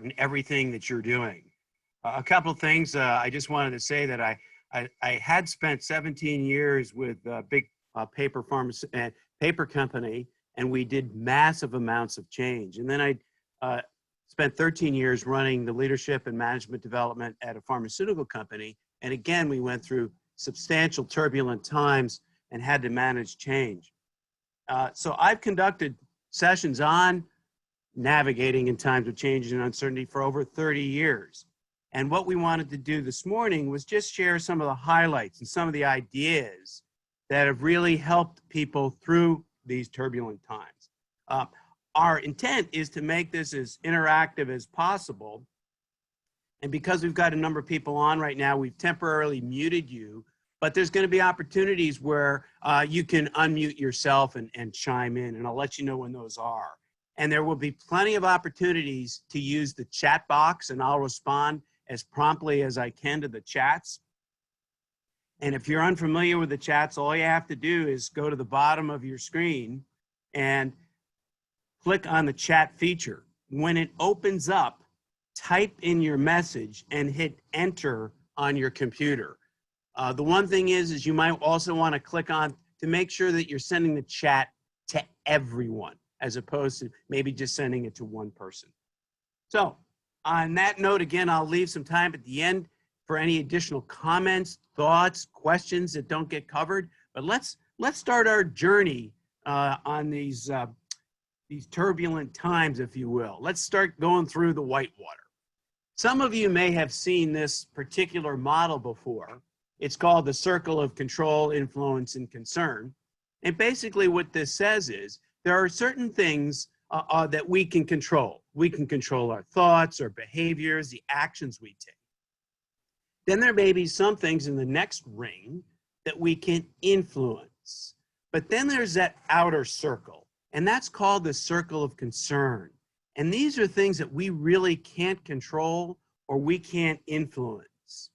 in everything that you're doing. A couple of things I just wanted to say that I had spent 17 years with a big paper company, and we did massive amounts of change. And then I spent 13 years running the leadership and management development at a pharmaceutical company. And again, we went through substantial turbulent times and had to manage change. So I've conducted sessions on navigating in times of change and uncertainty for over 30 years. And what we wanted to do this morning was just share some of the highlights and some of the ideas that have really helped people through these turbulent times. Our intent is to make this as interactive as possible. And because we've got a number of people on right now, we've temporarily muted you, but there's going to be opportunities where you can unmute yourself and chime in, and I'll let you know when those are. And there will be plenty of opportunities to use the chat box, and I'll respond as promptly as I can to the chats. And if you're unfamiliar with the chats, all you have to do is go to the bottom of your screen and click on the chat feature. When it opens up, type in your message and hit enter on your computer. The one thing is you might also want to click on to make sure that you're sending the chat to everyone, as opposed to maybe just sending it to one person. So on that note, again, I'll leave some time at the end for any additional comments, thoughts, questions that don't get covered. But let's start our journey on these turbulent times, if you will. Let's start going through the whitewater. Some of you may have seen this particular model before. It's called the circle of control, influence, and concern. And basically what this says is there are certain things that we can control. We can control our thoughts, our behaviors, the actions we take. Then there may be some things in the next ring that we can influence. But then there's that outer circle, and that's called the circle of concern. And these are things that we really can't control or we can't influence.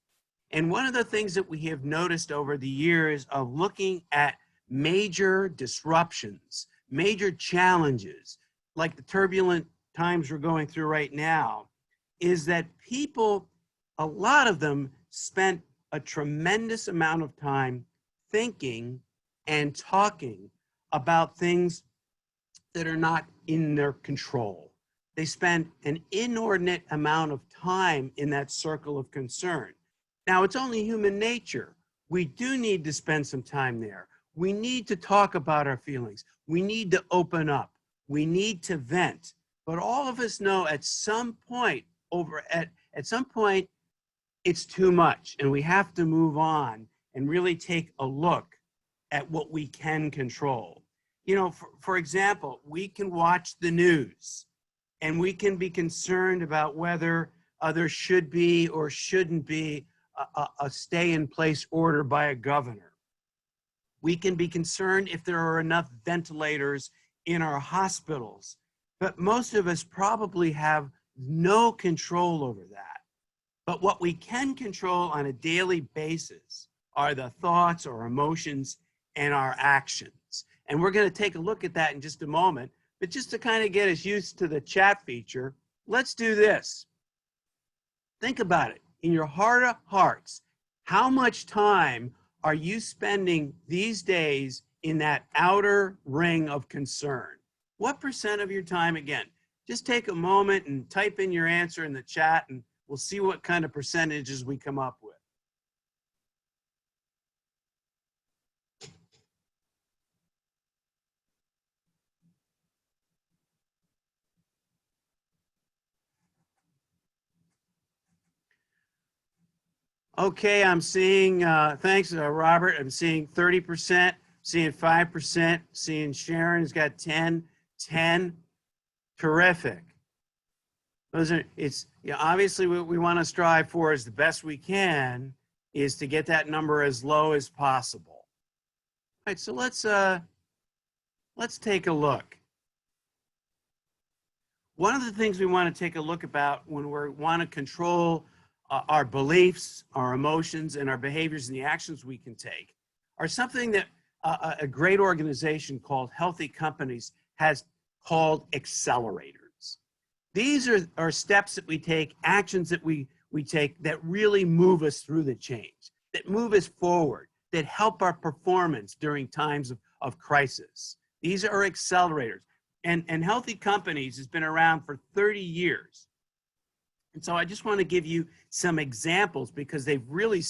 And one of the things that we have noticed over the years of looking at major disruptions, major challenges, like the turbulent times we're going through right now, is that people, a lot of them, spent a tremendous amount of time thinking and talking about things that are not in their control. They spend an inordinate amount of time in that circle of concern. Now, it's only human nature. We do need to spend some time there. We need to talk about our feelings. We need to open up. We need to vent. But all of us know at some point, it's too much, and we have to move on and really take a look at what we can control. You know, for example, we can watch the news, and we can be concerned about whether there should be or shouldn't be a stay-in-place order by a governor. We can be concerned if there are enough ventilators in our hospitals. But most of us probably have no control over that. But what we can control on a daily basis are the thoughts, our emotions, and our actions. And we're going to take a look at that in just a moment. But just to kind of get us used to the chat feature, let's do this. Think about it. In your heart of hearts, how much time are you spending these days in that outer ring of concern? What % of your time, again, just take a moment and type in your answer in the chat, and we'll see what kind of percentages we come up with. Okay, I'm seeing, thanks, Robert. I'm seeing 30%, seeing 5%, seeing Sharon's got 10. Terrific. Those are, obviously what we want to strive for is the best we can is to get that number as low as possible. All right, so let's take a look. One of the things we want to take a look about when we want to control our beliefs, our emotions, and our behaviors and the actions we can take are something that a great organization called Healthy Companies has called accelerators. These are steps that we take, actions that we take that really move us through the change, that move us forward, that help our performance during times of crisis. These are accelerators. And Healthy Companies has been around for 30 years. And so I just want to give you some examples because they've really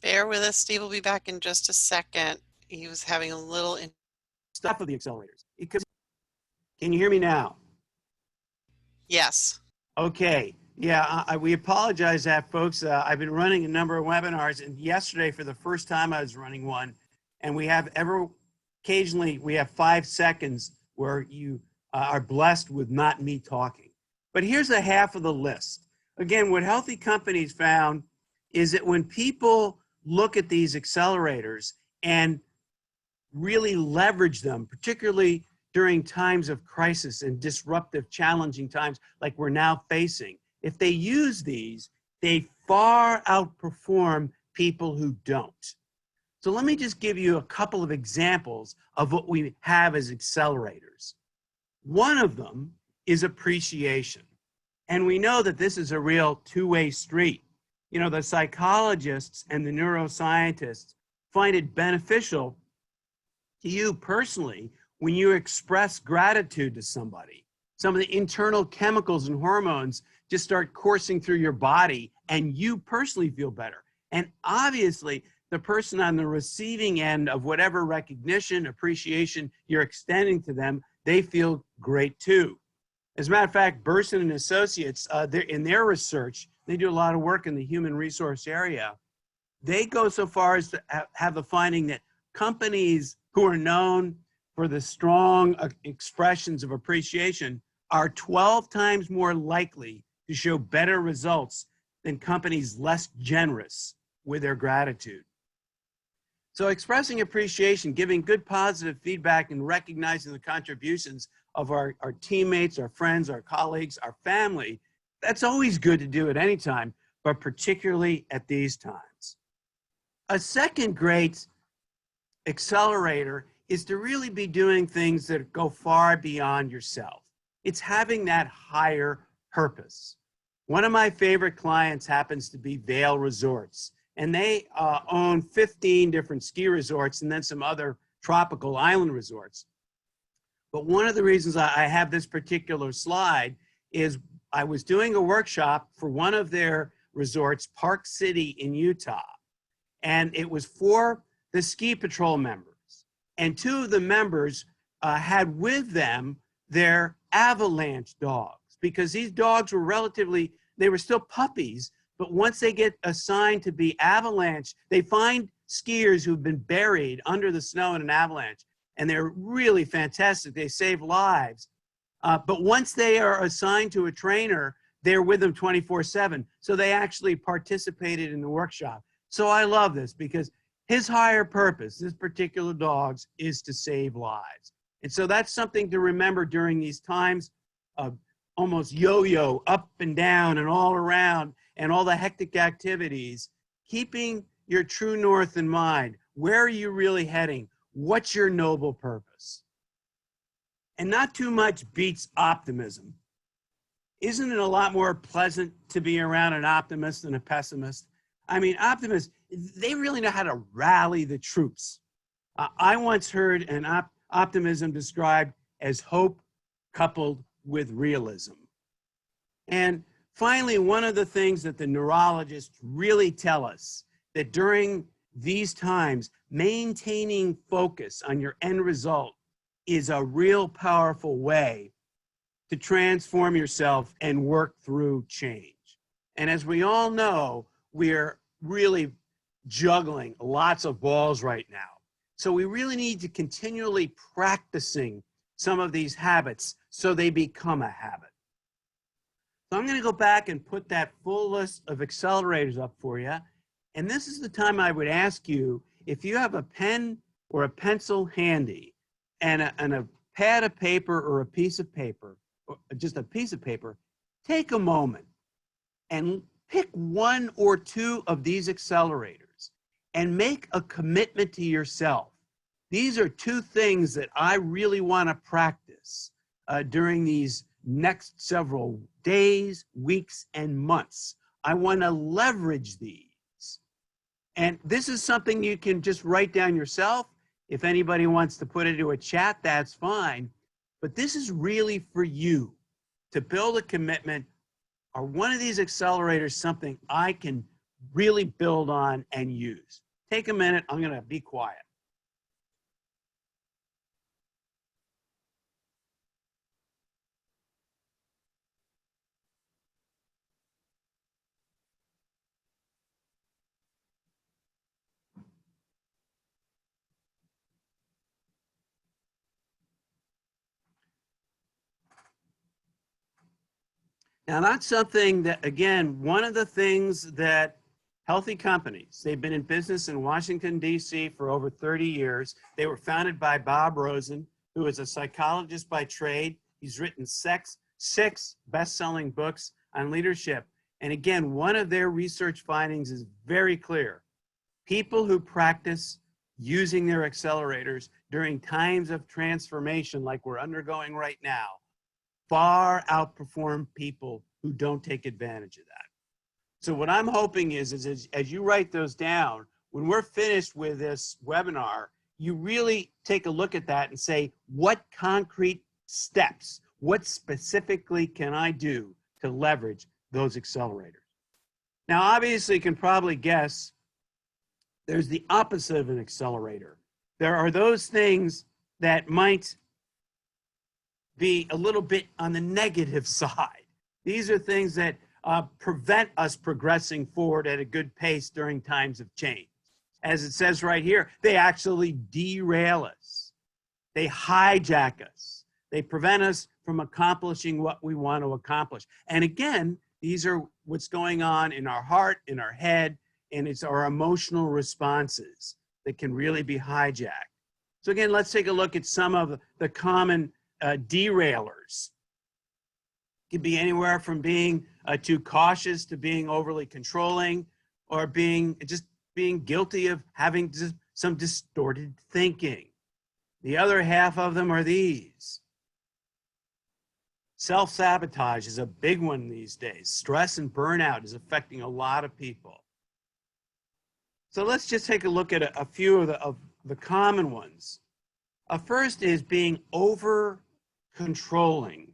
Bear with us. Steve will be back in just a second. He was having a little stuff of the accelerators. Can you hear me now? Yes. Okay. Yeah, we apologize that, folks. I've been running a number of webinars, and yesterday, for the first time, I was running one, and occasionally we have 5 seconds where you are blessed with not me talking. But here's a half of the list. Again, what Healthy Companies found is that when people look at these accelerators and really leverage them, particularly during times of crisis and disruptive, challenging times like we're now facing, if they use these, they far outperform people who don't. So let me just give you a couple of examples of what we have as accelerators. One of them is appreciation. And we know that this is a real two-way street. You know, the psychologists and the neuroscientists find it beneficial to you personally when you express gratitude to somebody. Some of the internal chemicals and hormones just start coursing through your body and you personally feel better. And obviously, the person on the receiving end of whatever recognition, appreciation you're extending to them, they feel great too. As a matter of fact, Gardiner Associates, in their research, they do a lot of work in the human resource area. They go so far as to have the finding that companies who are known for the strong expressions of appreciation are 12 times more likely to show better results than companies less generous with their gratitude. So expressing appreciation, giving good positive feedback, and recognizing the contributions of our teammates, our friends, our colleagues, our family, that's always good to do at any time, but particularly at these times. A second great accelerator is to really be doing things that go far beyond yourself. It's having that higher purpose. One of my favorite clients happens to be Vail Resorts, and they own 15 different ski resorts and then some other tropical island resorts. But one of the reasons I have this particular slide is I was doing a workshop for one of their resorts, Park City in Utah, and it was for the ski patrol members. And two of the members had with them their avalanche dogs, because these dogs were they were still puppies, but once they get assigned to be avalanche, they find skiers who've been buried under the snow in an avalanche, and they're really fantastic. They save lives. But once they are assigned to a trainer, they're with them 24/7. So they actually participated in the workshop. So I love this because his higher purpose, this particular dog's, is to save lives. And so that's something to remember during these times of almost yo-yo, up and down and all around, and all the hectic activities, keeping your true north in mind. Where are you really heading? What's your noble purpose? And not too much beats optimism. Isn't it a lot more pleasant to be around an optimist than a pessimist? I mean, optimists, they really know how to rally the troops. I once heard an optimism described as hope coupled with realism. And finally, one of the things that the neurologists really tell us, that during these times, maintaining focus on your end result is a real powerful way to transform yourself and work through change. And as we all know, we're really juggling lots of balls right now. So we really need to continually practicing some of these habits so they become a habit. So I'm going to go back and put that full list of accelerators up for you. And this is the time I would ask you, if you have a pen or a pencil handy and a pad of paper or a piece of paper, or just a piece of paper, take a moment and pick one or two of these accelerators and make a commitment to yourself. These are two things that I really want to practice during these next several days, weeks, and months. I want to leverage these. And this is something you can just write down yourself. If anybody wants to put it into a chat, that's fine. But this is really for you to build a commitment. Are one of these accelerators something I can really build on and use? Take a minute. I'm going to be quiet. Now, that's something that, again, one of the things that healthy companies, they've been in business in Washington, D.C. for over 30 years. They were founded by Bob Rosen, who is a psychologist by trade. He's written six best-selling books on leadership. And again, one of their research findings is very clear. People who practice using their accelerators during times of transformation like we're undergoing right now far outperform people who don't take advantage of that. So what I'm hoping is as you write those down, when we're finished with this webinar, you really take a look at that and say, what concrete steps, what specifically can I do to leverage those accelerators? Now, obviously, you can probably guess there's the opposite of an accelerator. There are those things that might be a little bit on the negative side. These are things that prevent us progressing forward at a good pace during times of change. As it says right here, they actually derail us. They hijack us. They prevent us from accomplishing what we want to accomplish. And again, these are what's going on in our heart, in our head, and it's our emotional responses that can really be hijacked. So again, let's take a look at some of the common derailers. It can be anywhere from being too cautious to being overly controlling, or being guilty of having just some distorted thinking. The other half of them are these. Self-sabotage is a big one these days. Stress and burnout is affecting a lot of people. So let's just take a look at a few of the common ones. First is being over-controlling.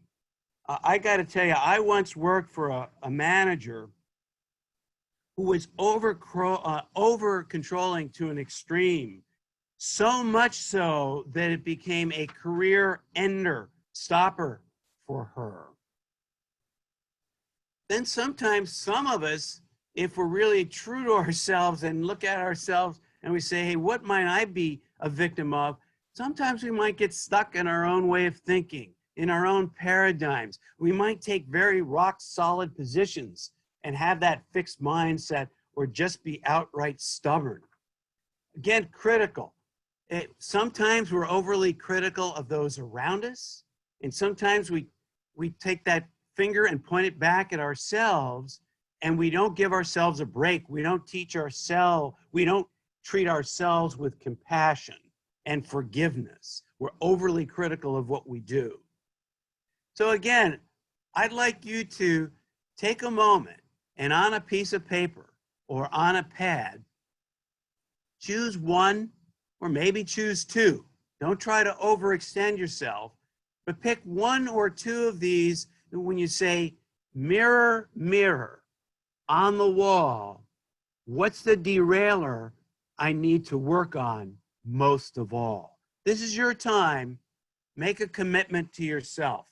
I got to tell you, I once worked for a manager who was over-controlling to an extreme, so much so that it became a career ender, stopper for her. Then sometimes some of us, if we're really true to ourselves and look at ourselves and we say, hey, what might I be a victim of? Sometimes we might get stuck in our own way of thinking, in our own paradigms. We might take very rock solid positions and have that fixed mindset, or just be outright stubborn. Again, critical. Sometimes we're overly critical of those around us, and sometimes we take that finger and point it back at ourselves, and we don't give ourselves a break. We don't treat ourselves with compassion and forgiveness. We're overly critical of what we do. So again, I'd like you to take a moment and on a piece of paper or on a pad, choose one or maybe choose two. Don't try to overextend yourself, but pick one or two of these. When you say, mirror, mirror on the wall, what's the derailer I need to work on most of all? This is your time. Make a commitment to yourself.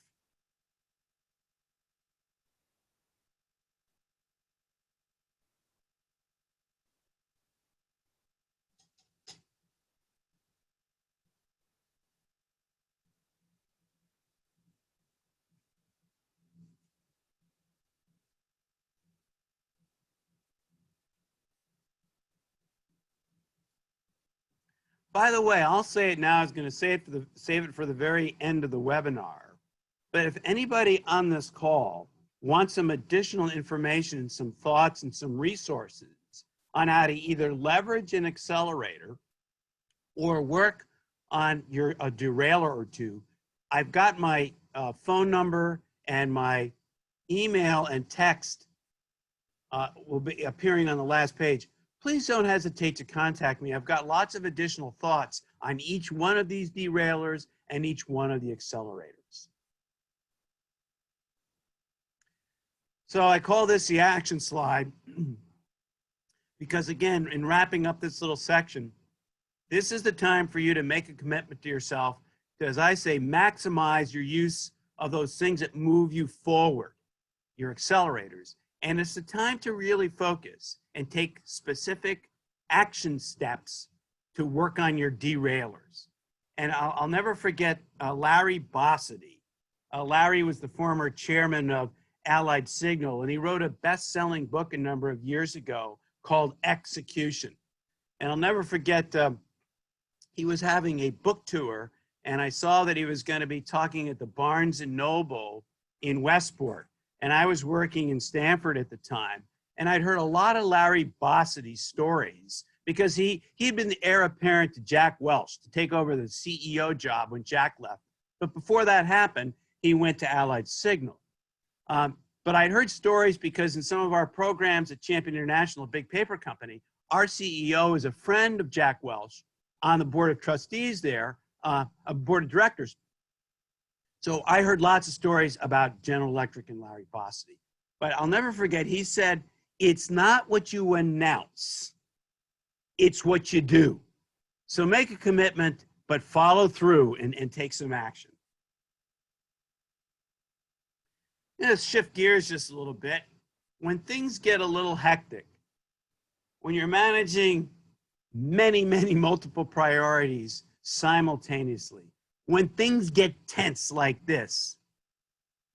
By the way, I'll say it now. I was going to save it for the very end of the webinar. But if anybody on this call wants some additional information, some thoughts, and some resources on how to either leverage an accelerator or work on a derailer or two, I've got my phone number and my email and text will be appearing on the last page. Please don't hesitate to contact me. I've got lots of additional thoughts on each one of these derailers and each one of the accelerators. So I call this the action slide because, again, in wrapping up this little section, this is the time for you to make a commitment to yourself to, as I say, maximize your use of those things that move you forward, your accelerators. And it's the time to really focus and take specific action steps to work on your derailers. And I'll never forget Larry Bossidy. Larry was the former chairman of Allied Signal, and he wrote a best-selling book a number of years ago called Execution. And I'll never forget, he was having a book tour, and I saw that he was going to be talking at the Barnes & Noble in Westport. And I was working in Stanford at the time, and I'd heard a lot of Larry Bossidy's stories because he'd been the heir apparent to Jack Welch to take over the CEO job when Jack left. But before that happened, he went to Allied Signal. But I'd heard stories because in some of our programs at Champion International, a big paper company, our CEO is a friend of Jack Welch on the board of trustees there, a board of directors. So I heard lots of stories about General Electric and Larry Bossidy. But I'll never forget, he said, it's not what you announce, it's what you do. So make a commitment, but follow through and take some action. Let's shift gears just a little bit. When things get a little hectic, when you're managing many multiple priorities simultaneously, when things get tense like this,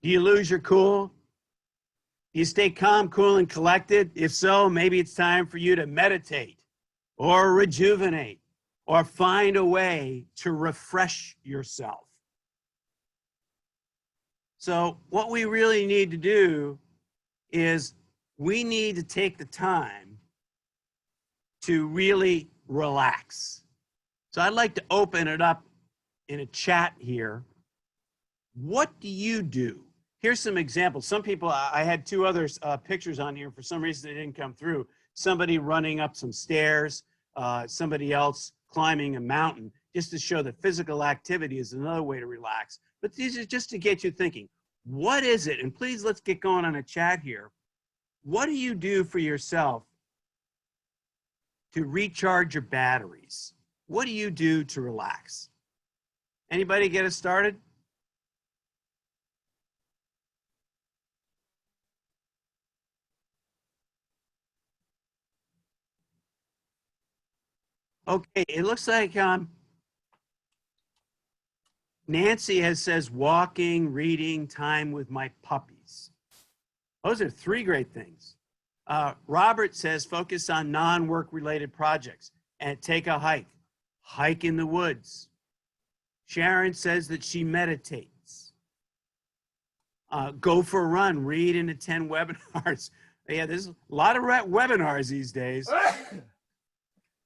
do you lose your cool? Do you stay calm, cool, and collected? If so, maybe it's time for you to meditate or rejuvenate or find a way to refresh yourself. So what we really need to do is we need to take the time to really relax. So I'd like to open it up in a chat here. What do you do? Here's some examples. Some people, I had two other pictures on here. For some reason, they didn't come through. Somebody running up some stairs, somebody else climbing a mountain, just to show that physical activity is another way to relax. But these are just to get you thinking. What is it? And please, let's get going on a chat here. What do you do for yourself to recharge your batteries? What do you do to relax? Anybody get us started? Okay, it looks like Nancy says walking, reading, time with my puppies. Those are three great things. Robert says focus on non-work related projects and take a hike. Hike in the woods. Sharon says that she meditates. Go for a run, read and attend webinars. Yeah, there's a lot of webinars these days.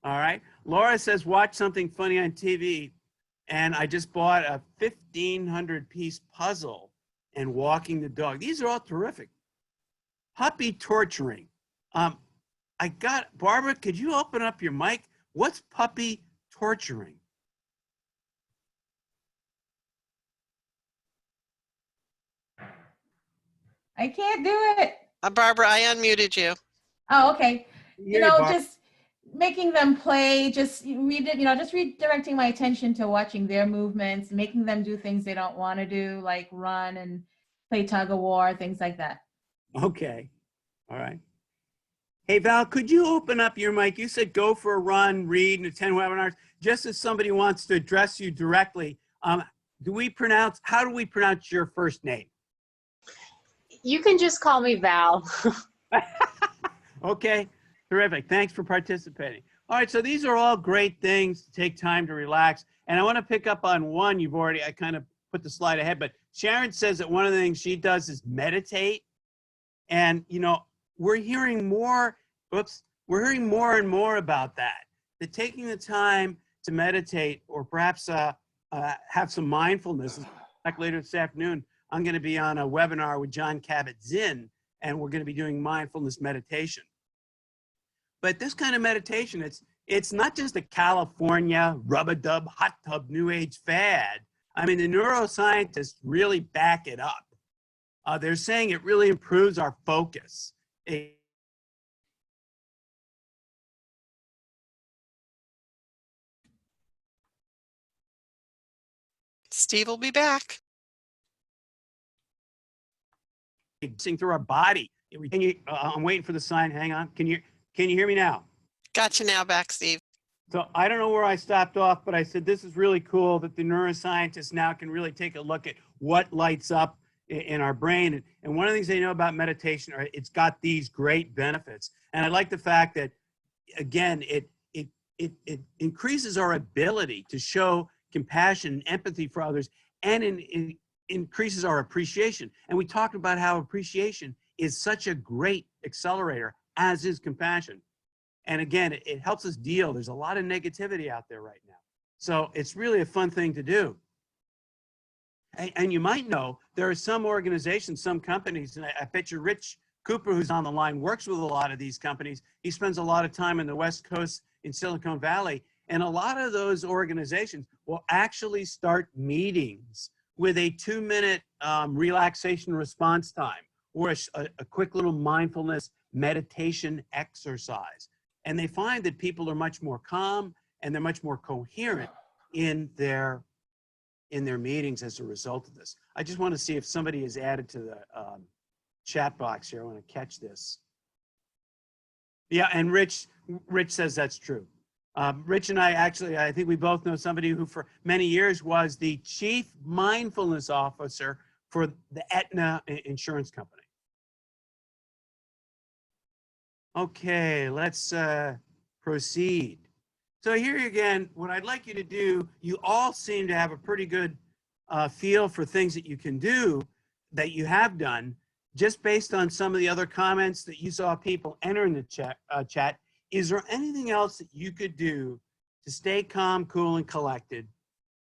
All right. Laura says watch something funny on TV. And I just bought a 1,500-piece puzzle and walking the dog. These are all terrific. Puppy torturing. Barbara, could you open up your mic? What's puppy torturing? I can't do it. Barbara, I unmuted you. Oh, okay. You know, Barbara. just making them play, just read it, just redirecting my attention to watching their movements, making them do things they don't want to do, like run and play tug of war, things like that. Okay. All right. Hey, Val, could you open up your mic? You said go for a run, read, and attend webinars. Just as somebody wants to address you directly, how do we pronounce your first name? You can just call me Val. Okay, terrific. Thanks for participating. All right, so these are all great things to take time to relax. And I want to pick up on one I kind of put the slide ahead, but Sharon says that one of the things she does is meditate. And, we're hearing more We're hearing more and more about that. That taking the time to meditate or perhaps have some mindfulness. Like later this afternoon, I'm going to be on a webinar with John Kabat-Zinn, and we're going to be doing mindfulness meditation. But this kind of meditation, it's not just a California rub-a-dub, hot tub, new age fad. I mean, the neuroscientists really back it up. They're saying it really improves our focus. Steve will be back. Through our body. I'm waiting for the sign. Hang on. Can you hear me now? Got you now back, Steve. So I don't know where I stopped off, but I said this is really cool that the neuroscientists now can really take a look at what lights up in our brain. And one of the things they know about meditation, it's got these great benefits. And I like the fact that, again, it increases our ability to show compassion and empathy for others, and it increases our appreciation. And we talked about how appreciation is such a great accelerator, as is compassion. And again, it helps us deal. There's a lot of negativity out there right now. So it's really a fun thing to do. And you might know there are some organizations, some companies, and I bet you Rich Cooper, who's on the line, works with a lot of these companies. He spends a lot of time in the West Coast in Silicon Valley. And a lot of those organizations will actually start meetings with a 2-minute relaxation response time or a quick little mindfulness meditation exercise. And they find that people are much more calm and they're much more coherent in their meetings as a result of this. I just want to see if somebody has added to the chat box here. I want to catch this. Yeah, and Rich says that's true. Rich and I actually, I think we both know somebody who for many years was the chief mindfulness officer for the Aetna insurance company. Okay, let's proceed. So here again, what I'd like you to do, you all seem to have a pretty good feel for things that you can do, that you have done, just based on some of the other comments that you saw people enter in the chat. Is there anything else that you could do to stay calm, cool, and collected?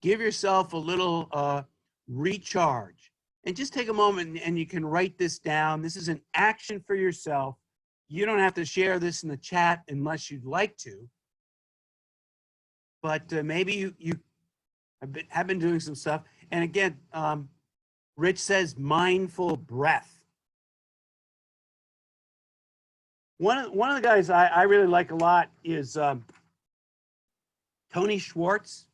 Give yourself a little recharge. And just take a moment and you can write this down. This is an action for yourself. You don't have to share this in the chat unless you'd like to. But maybe you have been doing some stuff. And again, Rich says mindful breath. One of the guys I really like a lot is Tony Schwartz.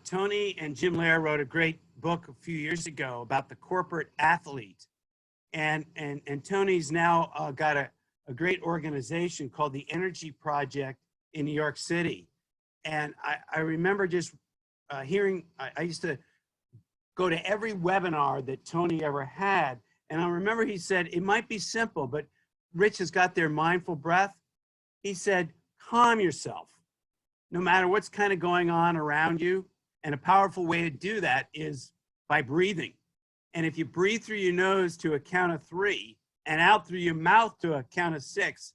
Tony and Jim Lehrer wrote a great book a few years ago about the corporate athlete. And Tony's now got a great organization called the Energy Project in New York City. And I remember just hearing, I used to go to every webinar that Tony ever had. And I remember he said, it might be simple, but Rich has got their mindful breath. He said, calm yourself, no matter what's kind of going on around you. And a powerful way to do that is by breathing. And if you breathe through your nose to a count of 3 and out through your mouth to a count of 6,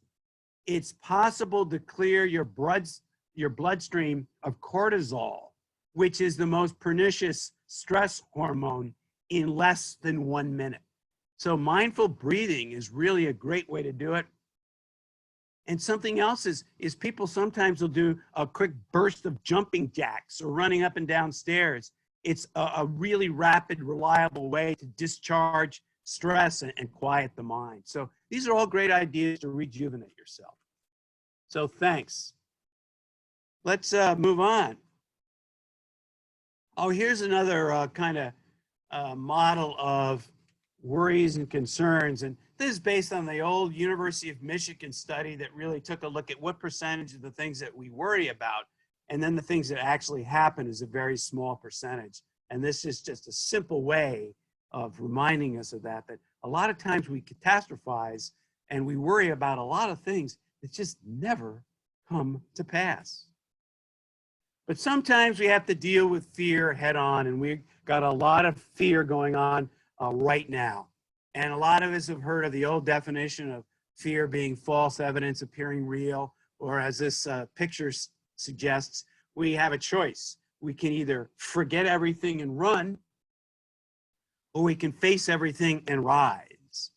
it's possible to clear your bloodstream of cortisol, which is the most pernicious stress hormone, in less than 1 minute. So mindful breathing is really a great way to do it. And something else is people sometimes will do a quick burst of jumping jacks or running up and down stairs. It's a really rapid, reliable way to discharge stress and quiet the mind. So these are all great ideas to rejuvenate yourself. So thanks. Let's move on. Oh, here's another kind of model of worries and concerns. And this is based on the old University of Michigan study that really took a look at what percentage of the things that we worry about and then the things that actually happen is a very small percentage. And this is just a simple way of reminding us of that a lot of times we catastrophize and we worry about a lot of things that just never come to pass. But sometimes we have to deal with fear head on, and we've got a lot of fear going on right now. And a lot of us have heard of the old definition of fear being false evidence appearing real, or as this picture suggests, we have a choice. We can either forget everything and run, or we can face everything and rise.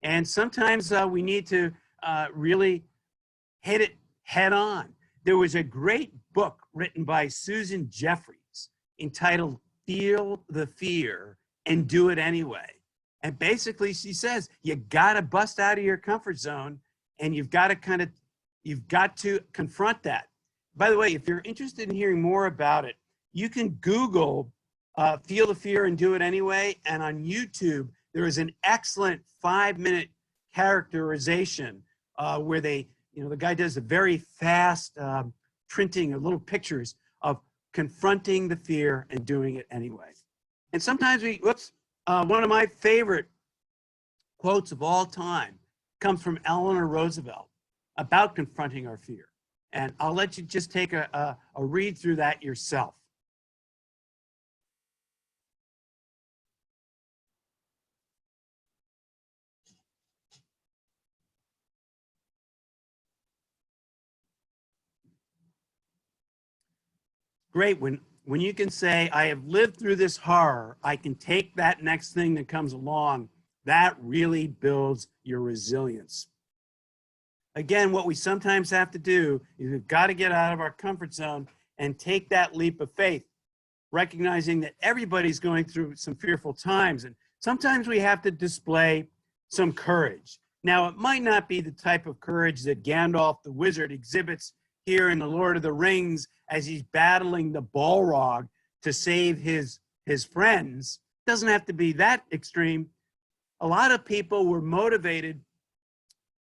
And sometimes we need to really hit it head on. There was a great book written by Susan Jeffries entitled Feel the Fear and Do It Anyway. And basically she says, you gotta bust out of your comfort zone, and you've got to confront that. By the way, if you're interested in hearing more about it, you can Google Feel the Fear and Do It Anyway. And on YouTube, there is an excellent 5-minute characterization where the guy does a very fast printing of little pictures of confronting the fear and doing it anyway. And sometimes one of my favorite quotes of all time comes from Eleanor Roosevelt about confronting our fear. And I'll let you just take a read through that yourself. Great, when you can say, I have lived through this horror, I can take that next thing that comes along, that really builds your resilience. Again, what we sometimes have to do is we've got to get out of our comfort zone and take that leap of faith, recognizing that everybody's going through some fearful times. And sometimes we have to display some courage. Now, it might not be the type of courage that Gandalf the Wizard exhibits here in The Lord of the Rings as he's battling the Balrog to save his friends. It doesn't have to be that extreme. A lot of people were motivated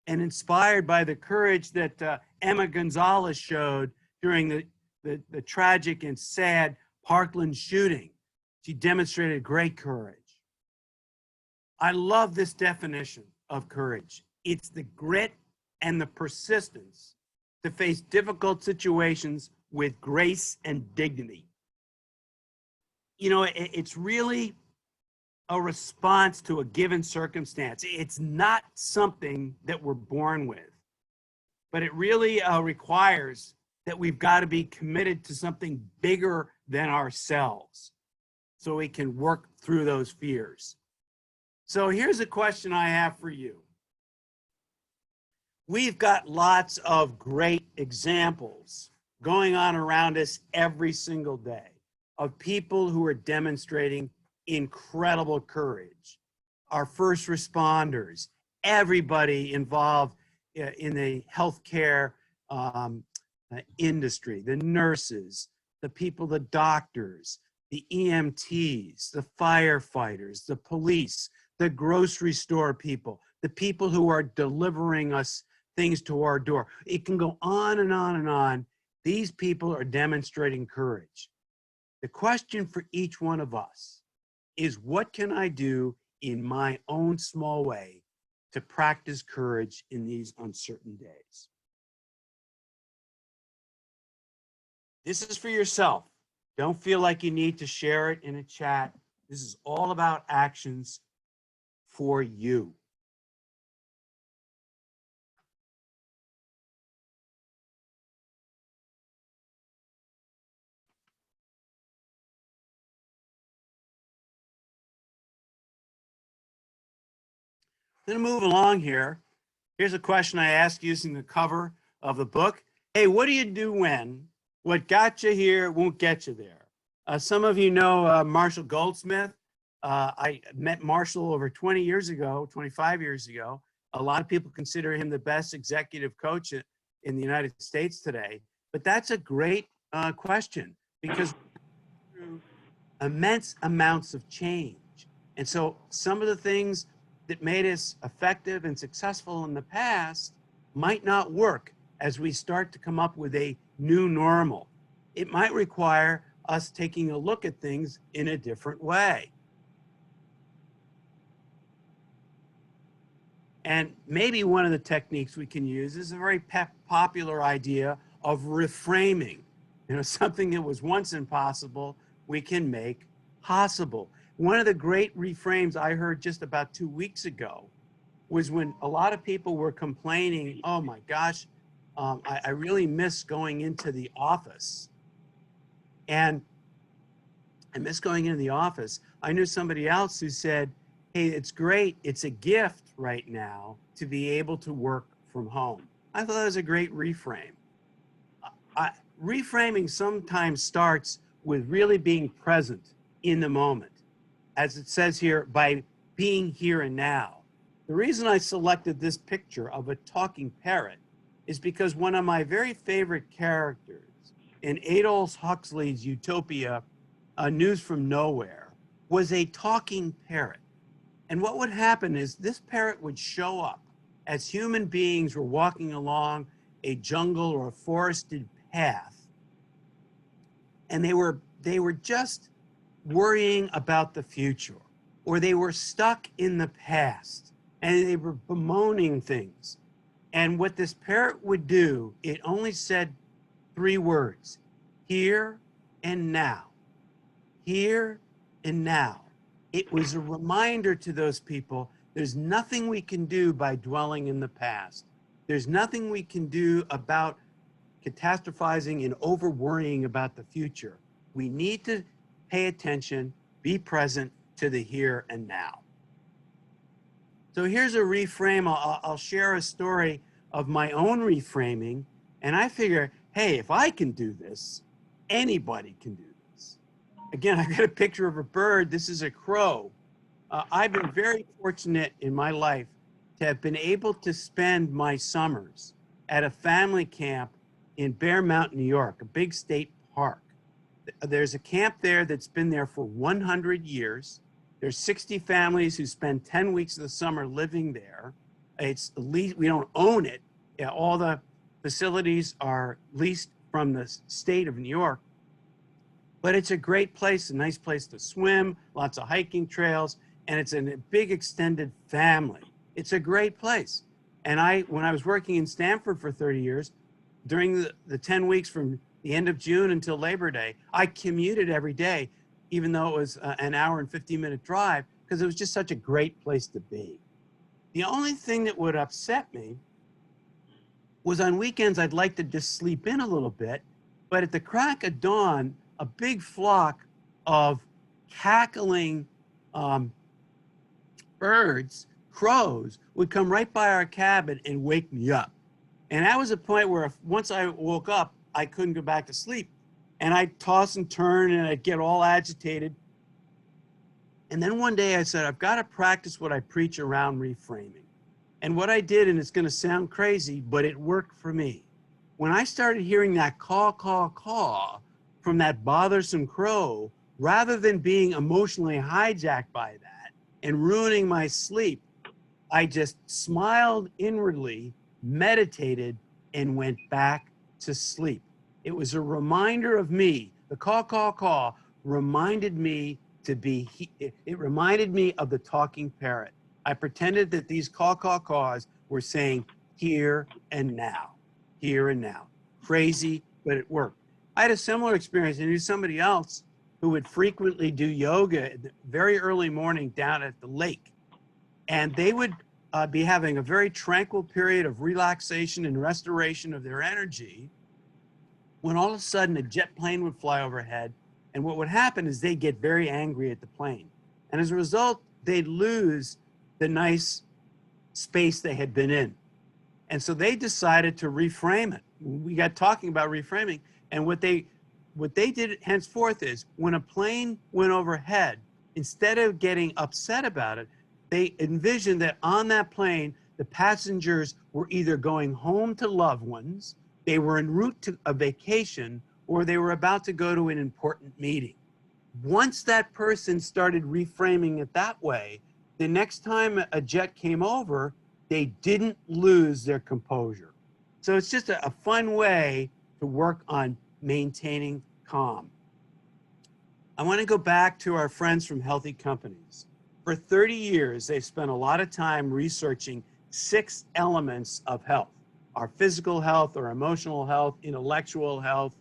and inspired by the courage that Emma Gonzalez showed during the tragic and sad Parkland shooting. She demonstrated great courage. I love this definition of courage. It's the grit and the persistence to face difficult situations with grace and dignity. You know, it's really a response to a given circumstance. It's not something that we're born with, but it really requires that we've got to be committed to something bigger than ourselves so we can work through those fears. So here's a question I have for you. We've got lots of great examples going on around us every single day of people who are demonstrating incredible courage. Our first responders, everybody involved in the healthcare industry, the nurses, the people, the doctors, the EMTs, the firefighters, the police, the grocery store people, the people who are delivering us things to our door. It can go on and on and on. These people are demonstrating courage. The question for each one of us is, what can I do in my own small way to practice courage in these uncertain days? This is for yourself. Don't feel like you need to share it in a chat. This is all about actions for you. I'm going to move along here. Here's a question I asked using the cover of the book. Hey, what do you do when what got you here won't get you there? Some of you know Marshall Goldsmith. I met Marshall over 20 years ago, 25 years ago. A lot of people consider him the best executive coach in the United States today. But that's a great question, because through immense amounts of change. And so some of the things that made us effective and successful in the past might not work as we start to come up with a new normal. It might require us taking a look at things in a different way. And maybe one of the techniques we can use is a very popular idea of reframing. You know, something that was once impossible, we can make possible. One of the great reframes I heard just about 2 weeks ago was when a lot of people were complaining, oh my gosh, I really miss going into the office. And I miss going into the office. I knew somebody else who said, hey, it's great. It's a gift right now to be able to work from home. I thought that was a great reframe. Reframing sometimes starts with really being present in the moment. As it says here, by being here and now. The reason I selected this picture of a talking parrot is because one of my very favorite characters in Aldous Huxley's Utopia, News from Nowhere, was a talking parrot. And what would happen is this parrot would show up as human beings were walking along a jungle or a forested path, and they were just worrying about the future, or they were stuck in the past and they were bemoaning things. And what this parrot would do, it only said 3 words: here and now. Here and now. It was a reminder to those people, there's nothing we can do by dwelling in the past. There's nothing we can do about catastrophizing and over worrying about the future. We need to pay attention, be present to the here and now. So here's a reframe. I'll share a story of my own reframing. And I figure, hey, if I can do this, anybody can do this. Again, I've got a picture of a bird. This is a crow. I've been very fortunate in my life to have been able to spend my summers at a family camp in Bear Mountain, New York, a big state park. There's a camp there that's been there for 100 years. There's 60 families who spend 10 weeks of the summer living there. It's leased, we don't own it. Yeah, all the facilities are leased from the state of New York. But it's a great place, a nice place to swim, lots of hiking trails, and it's a big extended family. It's a great place. And when I was working in Stanford for 30 years, during the 10 weeks from the end of June until Labor Day, I commuted every day, even though it was an hour and 15-minute drive, because it was just such a great place to be. The only thing that would upset me was on weekends, I'd like to just sleep in a little bit, but at the crack of dawn, a big flock of cackling birds, crows, would come right by our cabin and wake me up. And that was a point where once I woke up, I couldn't go back to sleep. And I'd toss and turn and I'd get all agitated. And then one day I said, I've got to practice what I preach around reframing. And what I did, and it's going to sound crazy, but it worked for me. When I started hearing that caw, caw, caw from that bothersome crow, rather than being emotionally hijacked by that and ruining my sleep, I just smiled inwardly, meditated, and went back to sleep. It was a reminder of me. The caw, caw, caw reminded me to be, it reminded me of the talking parrot. I pretended that these caw, caw, caws were saying here and now, here and now. Crazy, but it worked. I had a similar experience. I knew somebody else who would frequently do yoga in the very early morning down at the lake. And they would be having a very tranquil period of relaxation and restoration of their energy, when all of a sudden a jet plane would fly overhead. And what would happen is they'd get very angry at the plane. And as a result, they'd lose the nice space they had been in. And so they decided to reframe it. We got talking about reframing. And what they did henceforth is when a plane went overhead, instead of getting upset about it, they envisioned that on that plane, the passengers were either going home to loved ones, they were en route to a vacation, or they were about to go to an important meeting. Once that person started reframing it that way, the next time a jet came over, they didn't lose their composure. So it's just a fun way to work on maintaining calm. I want to go back to our friends from Healthy Companies. For 30 years, they've spent a lot of time researching 6 elements of health: our physical health, our emotional health, intellectual health,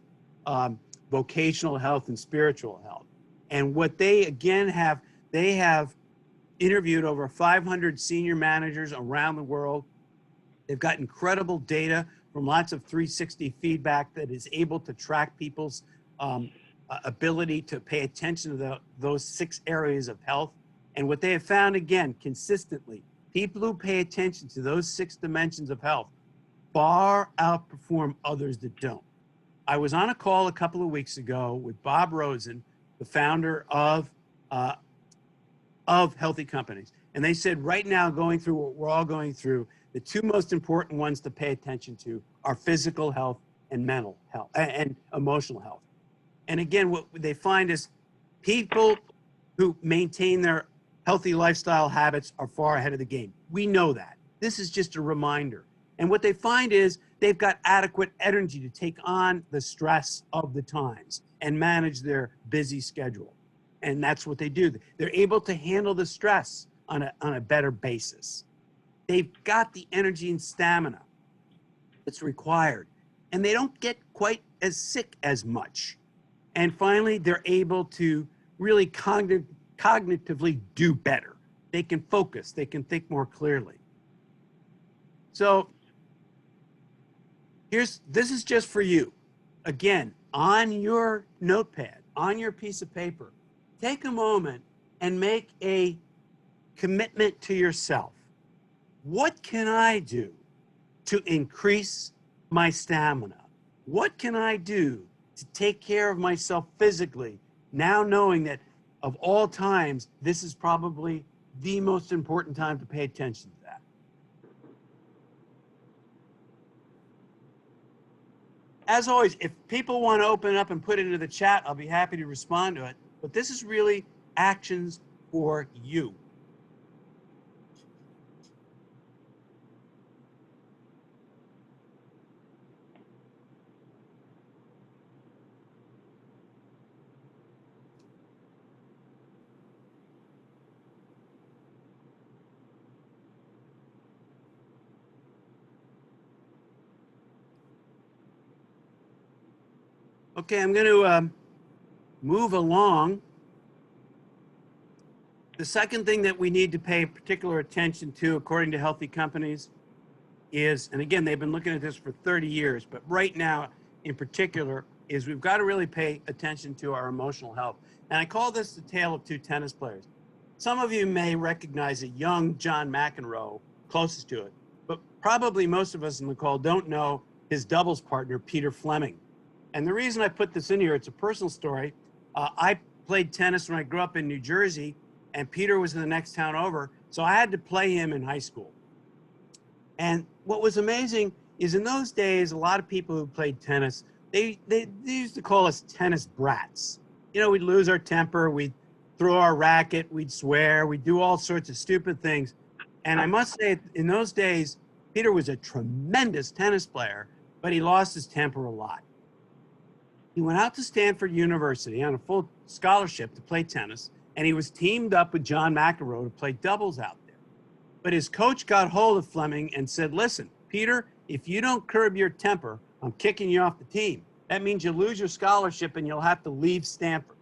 vocational health, and spiritual health. And what they again have, they have interviewed over 500 senior managers around the world. They've got incredible data from lots of 360 feedback that is able to track people's ability to pay attention to those 6 areas of health. And what they have found, again, consistently, people who pay attention to those 6 dimensions of health far outperform others that don't. I was on a call a couple of weeks ago with Bob Rosen, the founder of Healthy Companies. And they said right now, going through what we're all going through, the 2 most important ones to pay attention to are physical health and mental health and emotional health. And again, what they find is people who maintain their healthy lifestyle habits are far ahead of the game. We know that. This is just a reminder. And what they find is they've got adequate energy to take on the stress of the times and manage their busy schedule. And that's what they do. They're able to handle the stress on a better basis. They've got the energy and stamina that's required, and they don't get quite as sick as much. And finally, they're able to really cognitively do better. They can focus, they can think more clearly. So this is just for you. Again, on your notepad, on your piece of paper, take a moment and make a commitment to yourself. What can I do to increase my stamina? What can I do to take care of myself physically, now knowing that of all times, this is probably the most important time to pay attention to that? As always, if people want to open it up and put it into the chat, I'll be happy to respond to it. But this is really actions for you. Okay, I'm going to move along. The second thing that we need to pay particular attention to, according to Healthy Companies, is, and again, they've been looking at this for 30 years, but right now in particular, is we've got to really pay attention to our emotional health. And I call this the tale of 2 tennis players. Some of you may recognize a young John McEnroe closest to it, but probably most of us in the call don't know his doubles partner, Peter Fleming. And the reason I put this in here, it's a personal story. I played tennis when I grew up in New Jersey, and Peter was in the next town over, so I had to play him in high school. And what was amazing is in those days, a lot of people who played tennis, they used to call us tennis brats. You know, we'd lose our temper, we'd throw our racket, we'd swear, we'd do all sorts of stupid things. And I must say, in those days, Peter was a tremendous tennis player, but he lost his temper a lot. He went out to Stanford University on a full scholarship to play tennis, and he was teamed up with John McEnroe to play doubles out there. But his coach got hold of Fleming and said, listen, Peter, if you don't curb your temper, I'm kicking you off the team. That means you lose your scholarship and you'll have to leave Stanford.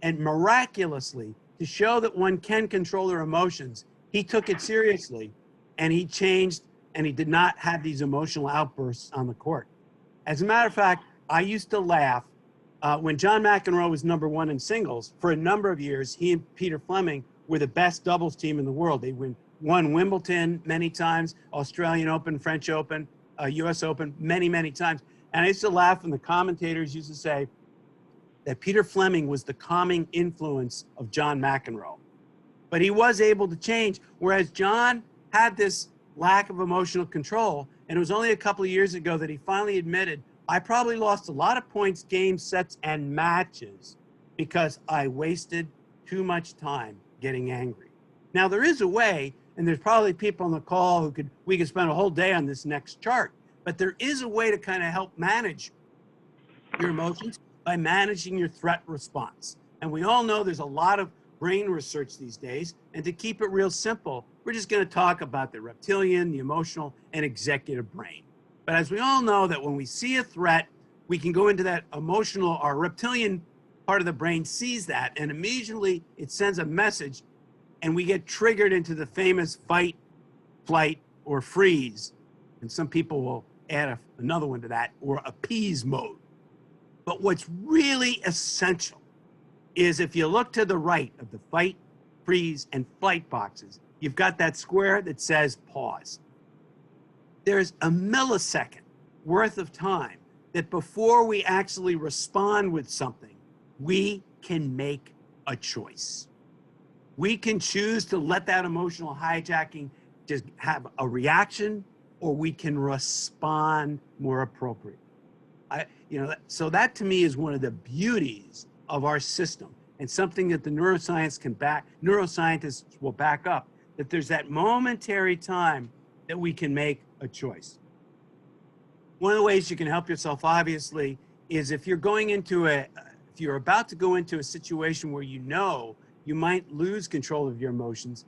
And miraculously, to show that one can control their emotions, he took it seriously, and he changed, and he did not have these emotional outbursts on the court. As a matter of fact, I used to laugh when John McEnroe was #1 in singles. For a number of years, he and Peter Fleming were the best doubles team in the world. They won Wimbledon many times, Australian Open, French Open, US Open many, many times. And I used to laugh when the commentators used to say that Peter Fleming was the calming influence of John McEnroe. But he was able to change, whereas John had this lack of emotional control. And it was only a couple of years ago that he finally admitted, I probably lost a lot of points, games, sets, and matches because I wasted too much time getting angry. Now, there is a way, and there's probably people on the call who we could spend a whole day on this next chart, but there is a way to kind of help manage your emotions by managing your threat response. And we all know there's a lot of brain research these days, and to keep it real simple, we're just going to talk about the reptilian, the emotional, and executive brain. But as we all know that when we see a threat, we can go into that emotional, our reptilian part of the brain sees that, and immediately it sends a message and we get triggered into the famous fight, flight, or freeze. And some people will add another one to that, or appease mode. But what's really essential is if you look to the right of the fight, freeze, and flight boxes, you've got that square that says pause. There's a millisecond worth of time that before we actually respond with something, we can make a choice. We can choose to let that emotional hijacking just have a reaction, or we can respond more appropriately. So that to me is one of the beauties of our system, and something that the neuroscientists will back up, that there's that momentary time that we can make a choice. One of the ways you can help yourself, obviously, is if you're about to go into a situation where you know you might lose control of your emotions,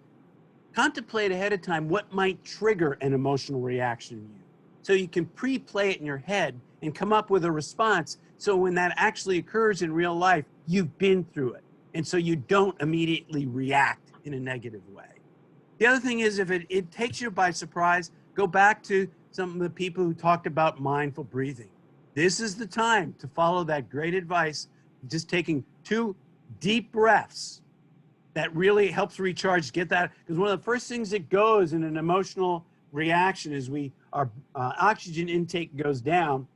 contemplate ahead of time what might trigger an emotional reaction in you. So you can pre-play it in your head and come up with a response. So when that actually occurs in real life, you've been through it. And so you don't immediately react in a negative way. The other thing is, if it takes you by surprise, go back to some of the people who talked about mindful breathing. This is the time to follow that great advice, just taking 2 deep breaths. That really helps recharge, get that, because one of the first things that goes in an emotional reaction is our oxygen intake goes down.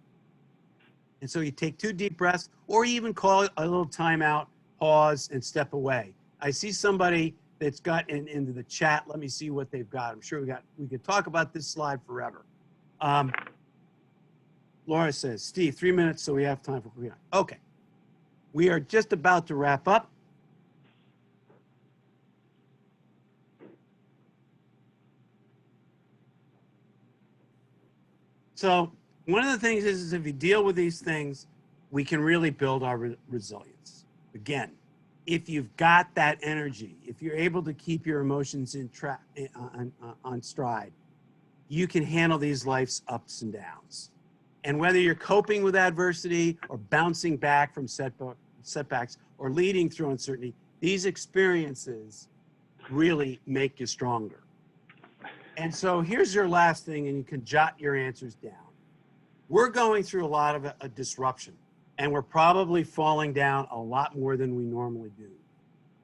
And so you take 2 deep breaths, or you even call a little timeout, pause, and step away. I see somebody that's got into the chat. Let me see what they've got. I'm sure we could talk about this slide forever. Laura says, Steve, 3 minutes, so we have time for Q&A. Okay. We are just about to wrap up. So one of the things is if you deal with these things, we can really build our resilience. Again, if you've got that energy, if you're able to keep your emotions on stride, you can handle these life's ups and downs. And whether you're coping with adversity or bouncing back from setbacks or leading through uncertainty, these experiences really make you stronger. And so here's your last thing, and you can jot your answers down. We're going through a lot of a disruption, and we're probably falling down a lot more than we normally do.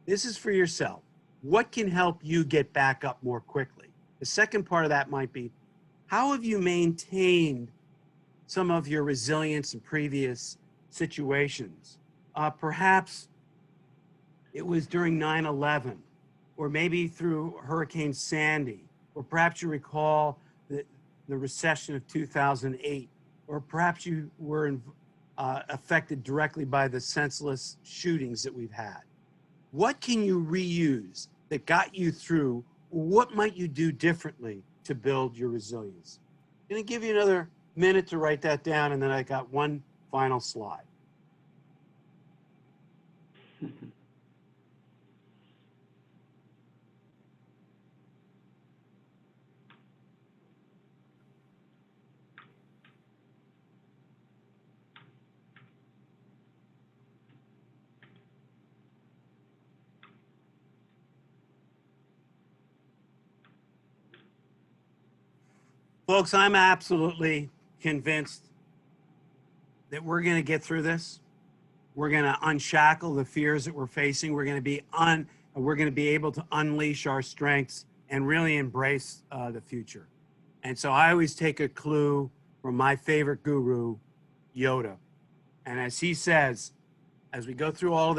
This is for yourself. What can help you get back up more quickly? The second part of that might be, how have you maintained some of your resilience in previous situations? Perhaps it was during 9/11, or maybe through Hurricane Sandy, or perhaps you recall the recession of 2008, or perhaps you were affected directly by the senseless shootings that we've had. What can you reuse that got you through? What might you do differently to build your resilience? I'm going to give you another minute to write that down, and then I got one final slide. Folks, I'm absolutely convinced that we're going to get through this. We're going to unshackle the fears that we're facing. We're going to be able to unleash our strengths and really embrace the future. And so I always take a clue from my favorite guru, Yoda. And as he says, as we go through all of